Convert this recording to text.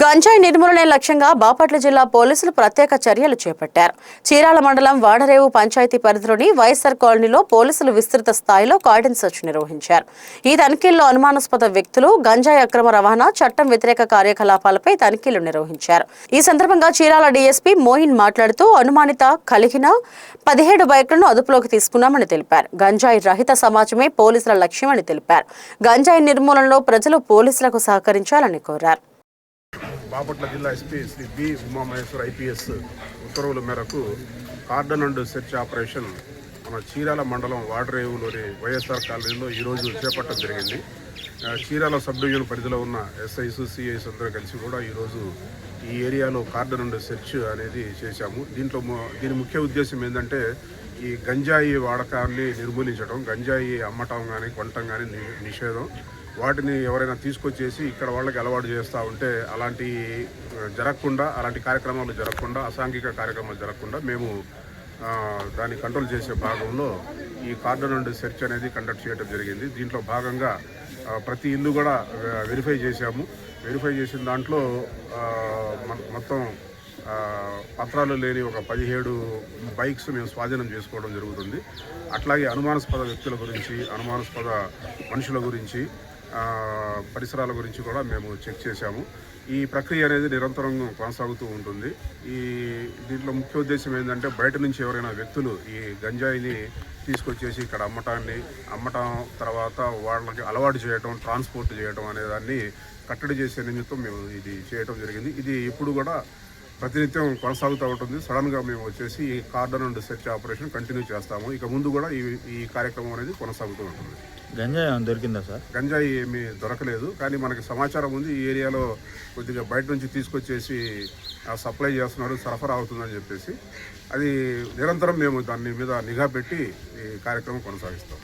గంజాయి నిర్మూలనే లక్ష్యంగా బాపట్ల జిల్లా పోలీసులు ప్రత్యేక చర్యలు చేపట్టారు. చీరాల మండలం వాడరేవు పంచాయతీ పరిధిలోని వైఎస్ఆర్ కాలనీలో పోలీసులు విస్తృత స్థాయిలో కార్డన్ సెర్చ్ నిర్వహించారు. ఈ తనిఖీల్లో అనుమానాస్పద వ్యక్తులు, గంజాయి అక్రమ రవాణా, చట్టం వ్యతిరేక కార్యకలాపాలపై తనిఖీలు నిర్వహించారు. ఈ సందర్భంగా చీరాల డీఎస్పీ మోయిన్ మాట్లాడుతూ అనుమానిత కలిగిన 17 బైకులను అదుపులోకి తీసుకున్నామని తెలిపారు. గంజాయి రహిత సమాజమే పోలీసుల లక్ష్యమని తెలిపారు. గంజాయి నిర్మూలనలో ప్రజలు పోలీసులకు సహకరించాలని కోరారు. బాపట్ల జిల్లా SP Shri B Umamaheswar IPS ఉత్తర్వుల మేరకు కార్డన్ అండ్ సెర్చ్ ఆపరేషన్ మన చీరాల మండలం వాడరేవులోని వైఎస్ఆర్ కాలనీలో ఈరోజు చేపట్టడం జరిగింది. చీరాల సబ్ డివిజన్ పరిధిలో ఉన్న ఎస్ఐస్, సిఐస్ అందరూ కలిసి కూడా ఈరోజు ఈ ఏరియాలో కార్డన్ అండ్ సెర్చ్ అనేది చేశాము. దీని ముఖ్య ఉద్దేశం ఏంటంటే ఈ గంజాయి వాడకాన్ని నిర్మూలించడం, గంజాయి అమ్మటం కానీ కొనటం కానీ నిషేధం. వాటిని ఎవరైనా తీసుకొచ్చేసి ఇక్కడ వాళ్ళకి అలవాటు చేస్తూ ఉంటే అలాంటి కార్యక్రమాలు జరగకుండా, అసాంఘిక కార్యక్రమాలు జరగకుండా మేము దాన్ని కంట్రోల్ చేసే భాగంలో ఈ కార్డన్ అండ్ సెర్చ్ అనేది కండక్ట్ చేయడం జరిగింది. దీంట్లో భాగంగా ప్రతి ఇల్లు కూడా వెరిఫై చేశాము. వెరిఫై చేసిన దాంట్లో మొత్తం పత్రాలు లేని ఒక 17 బైక్స్ మేము స్వాధీనం చేసుకోవడం జరుగుతుంది. అట్లాగే అనుమానాస్పద వ్యక్తుల గురించి, అనుమానాస్పద మనుషుల గురించి, పరిసరాల గురించి కూడా మేము చెక్ చేశాము. ఈ ప్రక్రియ అనేది నిరంతరం కొనసాగుతూ ఉంటుంది. దీంట్లో ముఖ్య ఉద్దేశం ఏంటంటే బయట నుంచి ఎవరైనా వ్యక్తులు ఈ గంజాయిని తీసుకొచ్చేసి ఇక్కడ అమ్మటం తర్వాత వాళ్ళకి అలవాటు చేయడం, ట్రాన్స్పోర్ట్ చేయడం అనే దాన్ని కట్టడి చేసే నిమిత్తం మేము ఇది చేయడం జరిగింది. ఇది ఇప్పుడు కూడా ప్రతినిత్యం కొనసాగుతూ ఉంటుంది. సడన్గా మేము వచ్చేసి ఈ cordon and search operation continue చేస్తాము. ఇక ముందు కూడా ఈ కార్యక్రమం అనేది కొనసాగుతూ ఉంటుంది. గంజాయి దొరికిందా సార్? గంజాయి ఏమీ దొరకలేదు, కానీ మనకి సమాచారం ఉంది ఈ ఏరియాలో కొద్దిగా బయట నుంచి తీసుకొచ్చేసి సప్లై చేస్తున్నాడు, సరఫరా అవుతుందని చెప్పేసి అది నిరంతరం మేము దాని మీద నిఘా పెట్టి ఈ కార్యక్రమం కొనసాగిస్తాం.